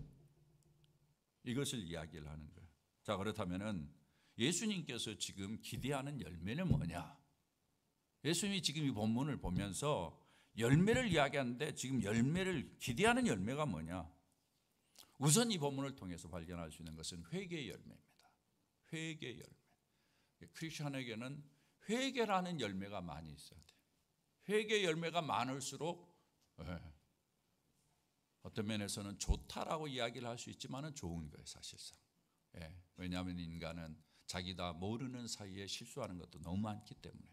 B: 이것을 이야기를 하는 거예요. 자, 그렇다면은 예수님께서 지금 기대하는 열매는 뭐냐? 예수님이 지금 이 본문을 보면서 열매를 이야기하는데 지금 열매를 기대하는 열매가 뭐냐? 우선 이 본문을 통해서 발견할 수 있는 것은 회개의 열매입니다. 회개의 열매. 크리스천에게는 회개라는 열매가 많이 있어야 돼요. 회개의 열매가 많을수록 어떤 면에서는 좋다라고 이야기를 할 수 있지만은 좋은 거예요, 사실상. 왜냐하면 인간은 자기 다 모르는 사이에 실수하는 것도 너무 많기 때문에.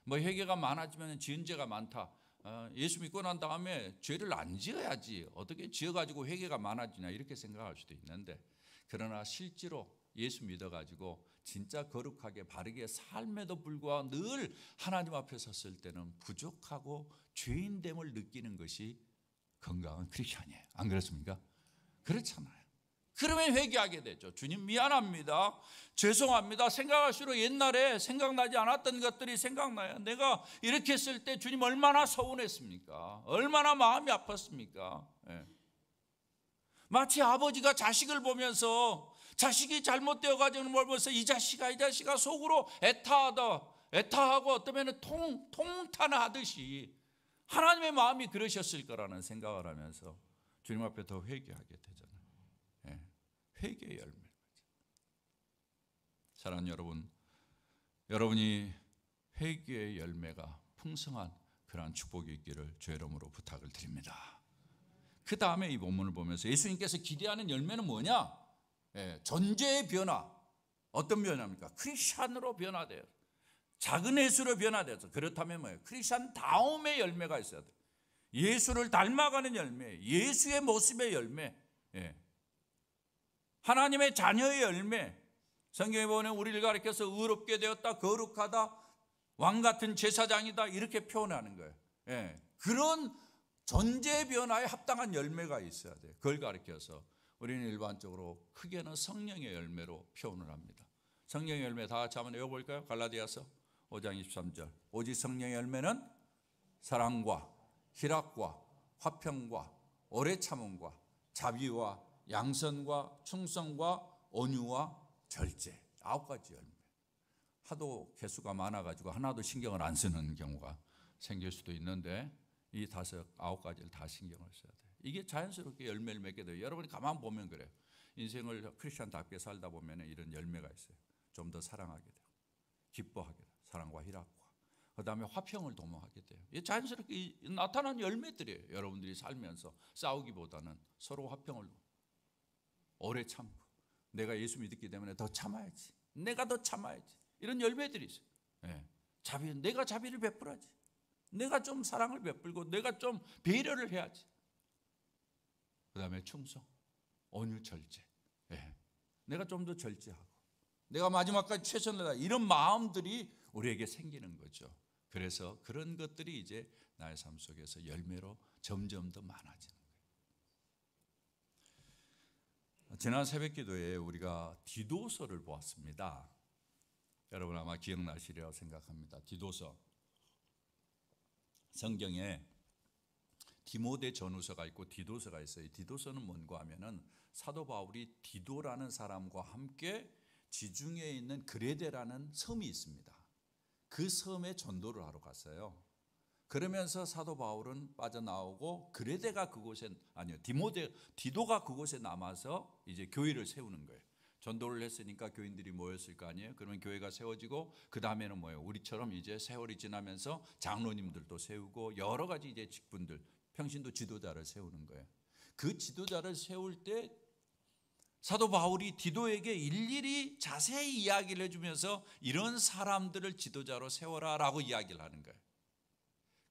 B: 뭐 회개가 많아지면 지은 죄가 많다. 예수 믿고 난 다음에 죄를 안 지어야지 어떻게 지어가지고 회개가 많아지냐 이렇게 생각할 수도 있는데, 그러나 실제로 예수 믿어가지고 진짜 거룩하게 바르게 삶에도 불구하고 늘 하나님 앞에 섰을 때는 부족하고 죄인됨을 느끼는 것이 건강한 크리스천이에요. 안 그렇습니까? 그렇잖아요. 그러면 회개하게 되죠. 주님 미안합니다. 죄송합니다. 생각할수록 옛날에 생각나지 않았던 것들이 생각나요. 내가 이렇게 했을 때 주님 얼마나 서운했습니까? 얼마나 마음이 아팠습니까? 마치 아버지가 자식을 보면서 자식이 잘못되어 가지고 멀면서 이 자식아 속으로 애타하고 어쩌면 통탄하듯이 하나님의 마음이 그러셨을 거라는 생각을 하면서 주님 앞에 더 회개하게 되잖아요. 예, 회개의 열매. 사랑하는 여러분, 여러분이 회개의 열매가 풍성한 그러한 축복이 있기를 주의 이름으로 부탁을 드립니다. 그 다음에 이 본문을 보면서 예수님께서 기대하는 열매는 뭐냐? 존재의 변화. 어떤 변화입니까? 크리스찬으로 변화돼요. 작은 예수로 변화돼서. 그렇다면 뭐예요? 크리스찬 다음의 열매가 있어야 돼요. 예수를 닮아가는 열매, 예수의 모습의 열매, 하나님의 자녀의 열매. 성경에 보면 우리를 가리켜서 의롭게 되었다, 거룩하다, 왕같은 제사장이다 이렇게 표현하는 거예요. 그런 존재 변화에 합당한 열매가 있어야 돼요. 그걸 가리켜서 우리는 일반적으로 크게는 성령의 열매로 표현을 합니다. 성령의 열매 다 같이 한번 외워볼까요? 갈라디아서 5장 23절. 오직 성령의 열매는 사랑과 희락과 화평과 오래 참음과 자비와 양선과 충성과 온유와 절제. 9가지 열매. 하도 개수가 많아가지고 하나도 신경을 안 쓰는 경우가 생길 수도 있는데 이 9가지를 다 신경을 써야 돼요. 이게 자연스럽게 열매를 맺게 돼요. 여러분이 가만 보면 그래요. 인생을 크리스찬답게 살다 보면 이런 열매가 있어요. 좀 더 사랑하게 돼요. 기뻐하게 돼요. 사랑과 희락과. 그 다음에 화평을 도모하게 돼요. 이게 자연스럽게 나타난 열매들이에요. 여러분들이 살면서 싸우기보다는 서로 화평을 오래 참고, 내가 예수 믿었기 때문에 더 참아야지, 내가 더 참아야지, 이런 열매들이 있어요. 자비, 내가 자비를 베풀어야지, 내가 좀 사랑을 베풀고 내가 좀 배려를 해야지. 그 다음에 충성, 온유, 절제. 내가 좀 더 절제하고 내가 마지막까지 최선을 다해, 이런 마음들이 우리에게 생기는 거죠. 그래서 그런 것들이 이제 나의 삶 속에서 열매로 점점 더 많아지는 거예요. 지난 새벽기도에 우리가 디도서를 보았습니다. 여러분 아마 기억나시리라고 생각합니다. 디도서, 성경에 디모데 전후서가 있고 디도서가 있어요. 디도서는 뭔가 하면은 사도 바울이 디도라는 사람과 함께 지중해에 있는 그레데라는 섬이 있습니다. 그 섬에 전도를 하러 갔어요. 그러면서 사도 바울은 빠져나오고 그레데가 그곳에, 아니요, 디도가 그곳에 남아서 이제 교회를 세우는 거예요. 전도를 했으니까 교인들이 모였을 거 아니에요. 그러면 교회가 세워지고 그 다음에는 뭐예요? 우리처럼 이제 세월이 지나면서 장로님들도 세우고 여러 가지 이제 직분들, 평신도 지도자를 세우는 거예요. 그 지도자를 세울 때 사도 바울이 디도에게 일일이 자세히 이야기를 해주면서 이런 사람들을 지도자로 세워라라고 이야기를 하는 거예요.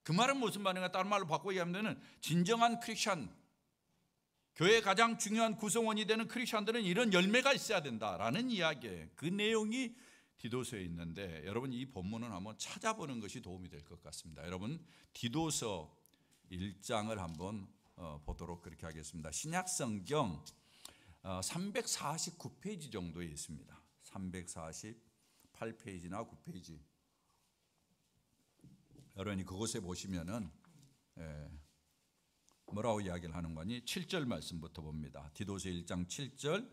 B: 그 말은 무슨 말인가? 다른 말로 바꿔 얘기하면 진정한 크리스찬, 교회의 가장 중요한 구성원이 되는 크리스찬들은 이런 열매가 있어야 된다라는 이야기예요. 그 내용이 디도서에 있는데 여러분 이 본문은 한번 찾아보는 것이 도움이 될 것 같습니다. 여러분 디도서 1장을 한번 보도록 그렇게 하겠습니다. 신약성경 349페이지 정도에 있습니다. 348페이지나 9페이지. 여러분이 그곳에 보시면은 뭐라고 이야기를 하는 거니? 7절 말씀부터 봅니다. 디도서 1장 7절.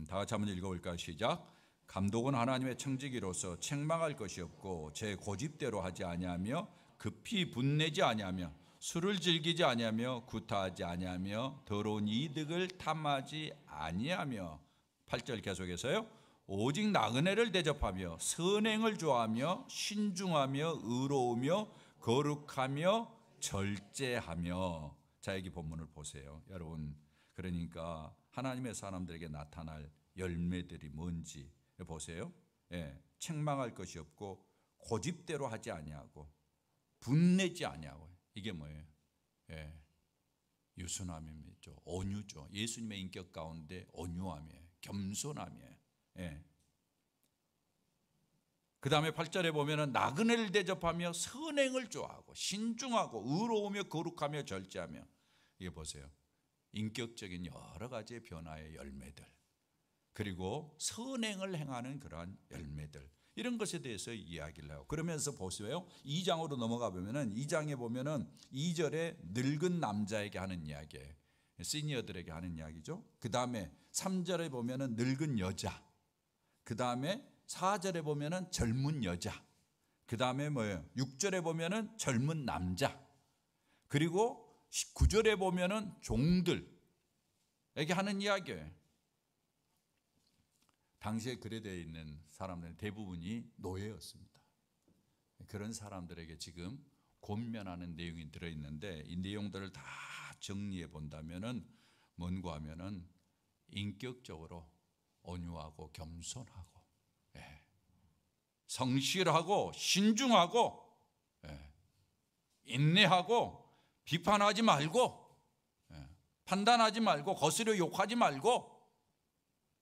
B: 다 같이 한번 읽어볼까요? 시작. 감독은 하나님의 청지기로서 책망할 것이 없고 제 고집대로 하지 아니하며 급히 분내지 아니하며 술을 즐기지 아니하며 구타하지 아니하며 더러운 이득을 탐하지 아니하며 8절 계속해서요. 오직 나그네를 대접하며 선행을 좋아하며 신중하며 의로우며 거룩하며 절제하며. 자, 여기 본문을 보세요. 여러분, 그러니까 하나님의 사람들에게 나타날 열매들이 뭔지 보세요. 책망할 것이 없고 고집대로 하지 아니하고 분내지 아니하고. 이게 뭐예요? 유순함이죠. 온유죠. 예수님의 인격 가운데 온유함이에요. 겸손함이에요. 그 다음에 8절에 보면은 나그네를 대접하며 선행을 좋아하고 신중하고 의로우며 거룩하며 절제하며. 이게 보세요. 인격적인 여러 가지의 변화의 열매들, 그리고 선행을 행하는 그러한 열매들, 이런 것에 대해서 이야기를 해요. 그러면서 보세요. 2장으로 넘어가 보면은 2장에 보면은 2절에 늙은 남자에게 하는 이야기예요. 시니어들에게 하는 이야기죠. 그 다음에 3절에 보면은 늙은 여자, 그 다음에 4절에 보면은 젊은 여자, 그 다음에 뭐예요? 6절에 보면은 젊은 남자, 그리고 9절에 보면은 종들에게 하는 이야기예요. 당시에 글에 되어 있는 사람들은 대부분이 노예였습니다. 그런 사람들에게 지금 권면하는 내용이 들어있는데, 이 내용들을 다 정리해 본다면은 뭔가 하면은 인격적으로 온유하고 겸손하고, 성실하고 신중하고, 인내하고, 비판하지 말고, 판단하지 말고, 거스려 욕하지 말고,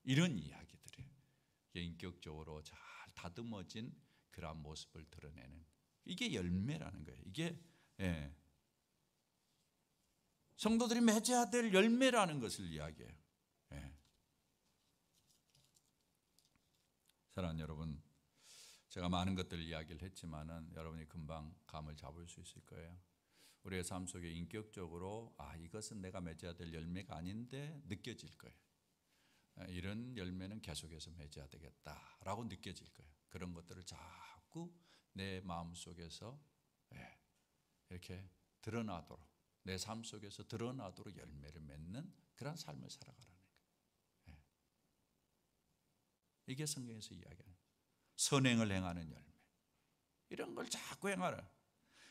B: 이런 이야기들이에요. 인격적으로 잘 다듬어진 그러한 모습을 드러내는, 이게 열매라는 거예요. 이게 성도들이 맺어야 될 열매라는 것을 이야기해요. 사랑하는 여러분, 제가 많은 것들을 이야기를 했지만은 여러분이 금방 감을 잡을 수 있을 거예요. 우리의 삶 속에 인격적으로 이것은 내가 맺어야 될 열매가 아닌데 느껴질 거예요. 이런 열매는 계속해서 맺어야 되겠다라고 느껴질 거예요. 그런 것들을 자꾸 내 마음속에서 이렇게 드러나도록, 내 삶 속에서 드러나도록 열매를 맺는 그런 삶을 살아가라는 거예요. 이게 성경에서 이야기하는 선행을 행하는 열매, 이런 걸 자꾸 행하라.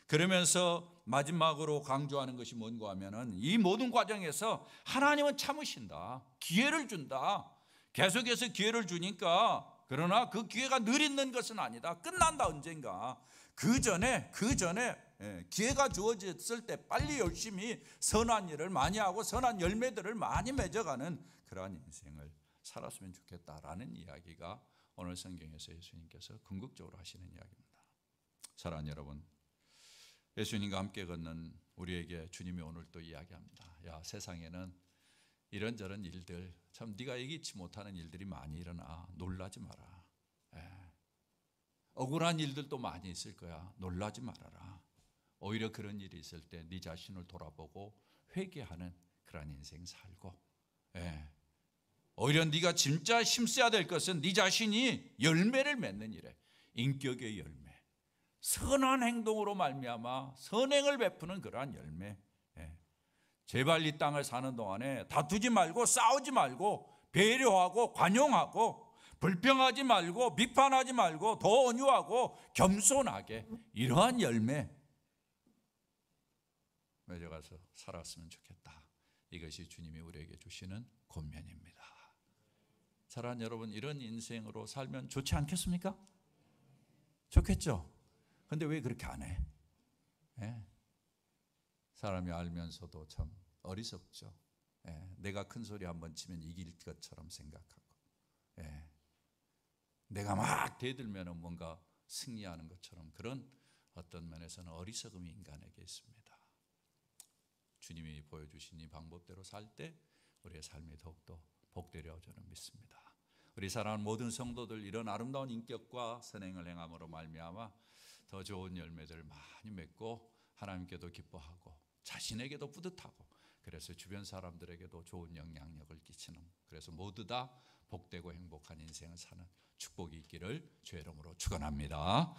B: 그러면서 마지막으로 강조하는 것이 뭔가 하면은, 이 모든 과정에서 하나님은 참으신다, 기회를 준다, 계속해서 기회를 주니까, 그러나 그 기회가 늘 있는 것은 아니다, 끝난다 언젠가. 그 전에 기회가 주어졌을 때 빨리 열심히 선한 일을 많이 하고 선한 열매들을 많이 맺어가는 그러한 인생을 살았으면 좋겠다라는 이야기가 오늘 성경에서 예수님께서 궁극적으로 하시는 이야기입니다. 사랑하는 여러분, 예수님과 함께 걷는 우리에게 주님이 오늘 또 이야기합니다. 야, 세상에는 이런저런 일들, 참 네가 예기치 못하는 일들이 많이 일어나. 놀라지 마라. 억울한 일들도 많이 있을 거야. 놀라지 말아라. 오히려 그런 일이 있을 때 네 자신을 돌아보고 회개하는 그런 인생 살고, 오히려 네가 진짜 힘써야 될 것은 네 자신이 열매를 맺는 일에, 인격의 열매, 선한 행동으로 말미암아 선행을 베푸는 그러한 열매. 제발 이 땅을 사는 동안에 다투지 말고, 싸우지 말고, 배려하고 관용하고, 불평하지 말고, 비판하지 말고, 더 온유하고 겸손하게, 이러한 열매 맺어가서 살았으면 좋겠다. 이것이 주님이 우리에게 주시는 권면입니다. 사랑하는 여러분, 이런 인생으로 살면 좋지 않겠습니까? 좋겠죠? 근데 왜 그렇게 안 해? 사람이 알면서도 참 어리석죠. 내가 큰 소리 한번 치면 이길 것처럼 생각하고, 내가 막 대들면 뭔가 승리하는 것처럼, 그런 어떤 면에서는 어리석음이 인간에게 있습니다. 주님이 보여주신 이 방법대로 살 때 우리의 삶이 더욱더 복되려 저는 믿습니다. 우리 사랑하는 모든 성도들, 이런 아름다운 인격과 선행을 행함으로 말미암아 더 좋은 열매들을 많이 맺고, 하나님께도 기뻐하고 자신에게도 뿌듯하고, 그래서 주변 사람들에게도 좋은 영향력을 끼치는, 그래서 모두 다 복되고 행복한 인생을 사는 축복이 있기를 주의 이름으로 축원합니다.